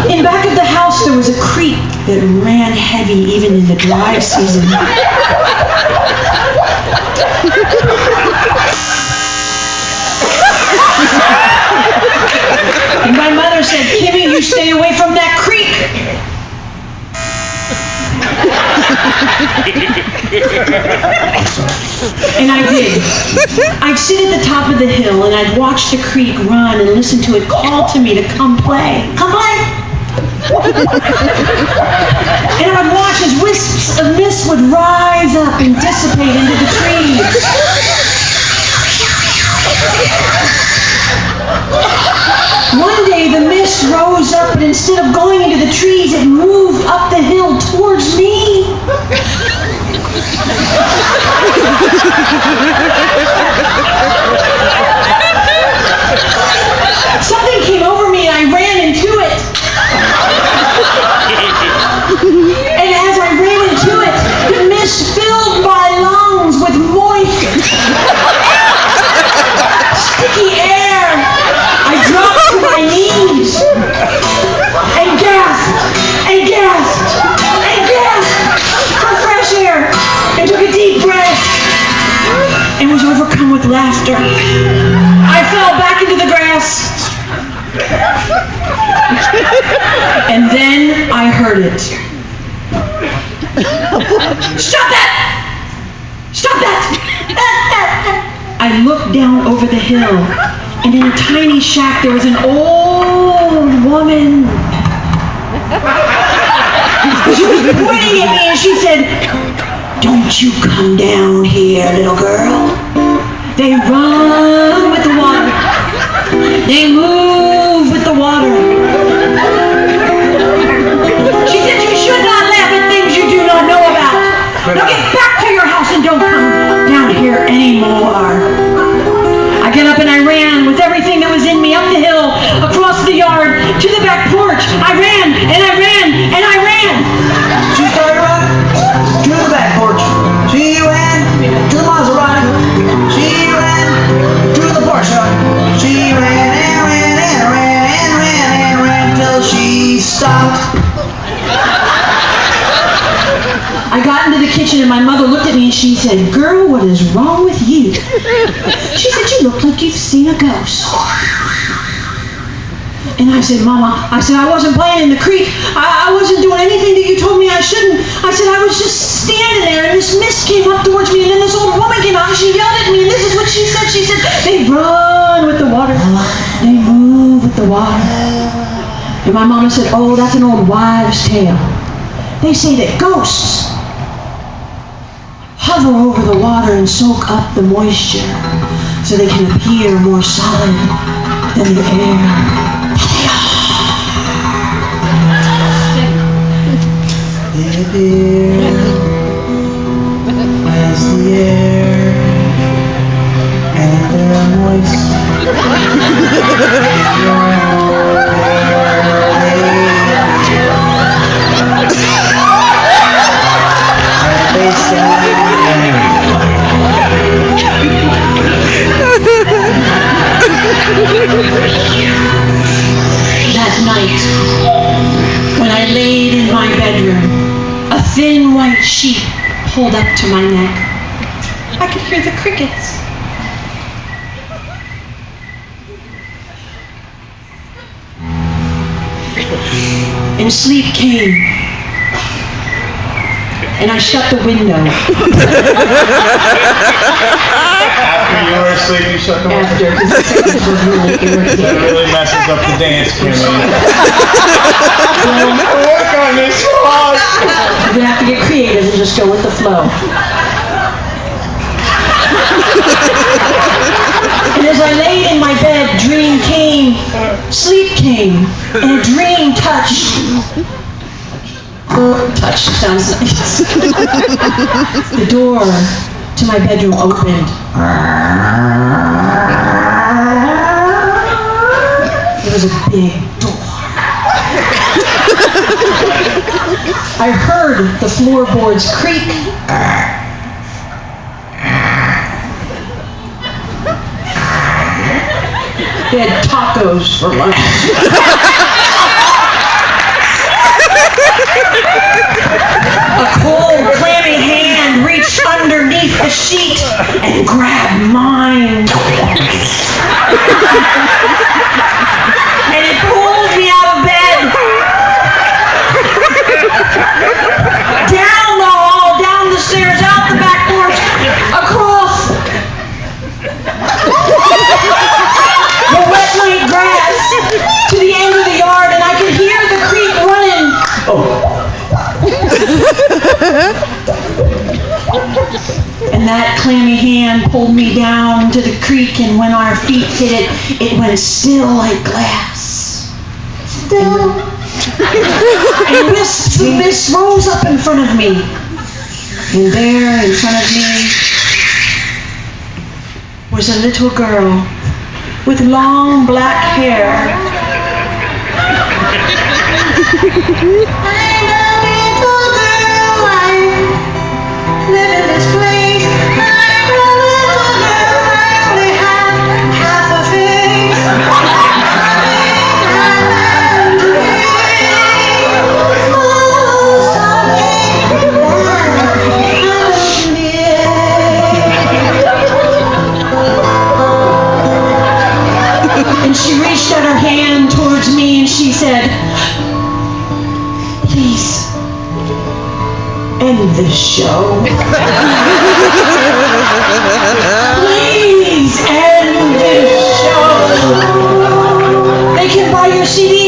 In back of the house there was a creek that ran heavy even in the dry season. And my mother said, "Kimmy, you stay away from that creek." And I did. I'd sit at the top of the hill and I'd watch the creek run and listen to it call to me to come play. Come play! And I'd watch as wisps of mist would rise up and dissipate into the trees. One day the mist rose up, and instead of going into the trees, it moved up the hill towards me. Something came over me and I ran into it. And as I ran into it, the mist filled my lungs with moist, sticky air. I dropped to my knees and gasped and gasped and gasped for fresh air and took a deep breath and was overcome with laughter. I fell back into the grass. And then I heard it. Stop that! Stop that! I looked down over the hill, and in a tiny shack there was an old woman. She was pointing at me and she said, "Don't you come down here, little girl. They run with the water. They move with the water." She said, "You should not laugh at things you do not know about. Now get back to your house and don't come down here anymore." I got up and I ran with everything that was in me up the hill, across the yard, to the back porch. I ran and I ran and I ran. She started running to the back porch. She ran to the Maserati. She ran to the Porsche. She ran and ran and ran and ran and ran till she stopped. I got into the kitchen and my mother looked at me and she said, "Girl, what is wrong with you?" She said, "You look like you've seen a ghost." And I said, "Mama," I said, "I wasn't playing in the creek. I wasn't doing anything that you told me I shouldn't. I said, I was just standing there and this mist came up towards me and then this old woman came out and she yelled at me and this is what she said. She said, they run with the water. They move with the water." And my mama said, "Oh, that's an old wives' tale. They say that ghosts hover over the water and soak up the moisture so they can appear more solid than the air." They appear as the air, and they're moist. That night, when I laid in my bedroom, a thin white sheet pulled up to my neck. I could hear the crickets. And sleep came. And I shut the window. After you were asleep, you shut the window? After, because the crickets were really irritating. That really messes up the dance, Kimmy. Don't work on this one. You're gonna have to get creative and just go with the flow. And as I laid in my bed, dream came, sleep came, and a dream touched. Touch sounds nice. The door to my bedroom opened. It was a big door. I heard the floorboards creak. They had tacos for lunch. A cold, clammy hand reached underneath the sheet and grabbed mine. And it pulled me out of bed. Down the hall, down the stairs, out the back porch, across the wet night grass to the end of the yard, and I could hear the creek running. And that clammy hand pulled me down to the creek, and when our feet hit it, it went still like glass. Still. And wisps of mist rose up in front of me. And there in front of me was a little girl with long black hair. Live in this place. I'm a little girl. I only have half a face. And she reached out her hand towards me and she said, "Please, end this show. Please end this show. They can buy your CD